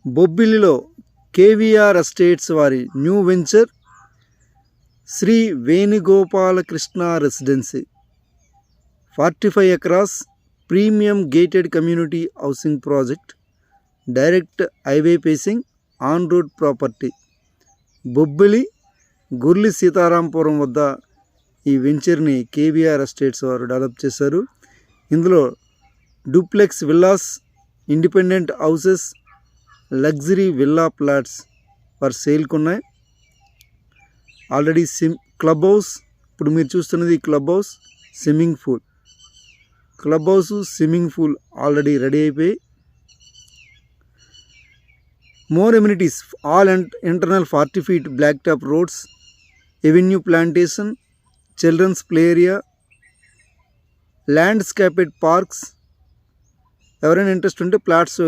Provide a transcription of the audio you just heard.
బొబ్బిలిలో KVR estates వారి new venture Sri Venugopalakrishna residency 45 acres premium gated community housing project, direct highway facing on road property. Bobbili Gurli Sitarampuram వద్ద ఈ వెంచర్ని KVR estates వారు develop చేశారు. ఇందులో duplex villas, independent houses, luxury villa plots for సేల్కి ఉన్నాయి. ఆల్రెడీ క్లబ్ హౌస్, ఇప్పుడు మీరు చూస్తున్నది club house, swimming pool. Club house, swimming pool already ready అయిపోయి. More amenities, all internal 40 feet black top roads, avenue plantation, children's play area, landscaped parks. ఎవరైనా interest ఉంటే plots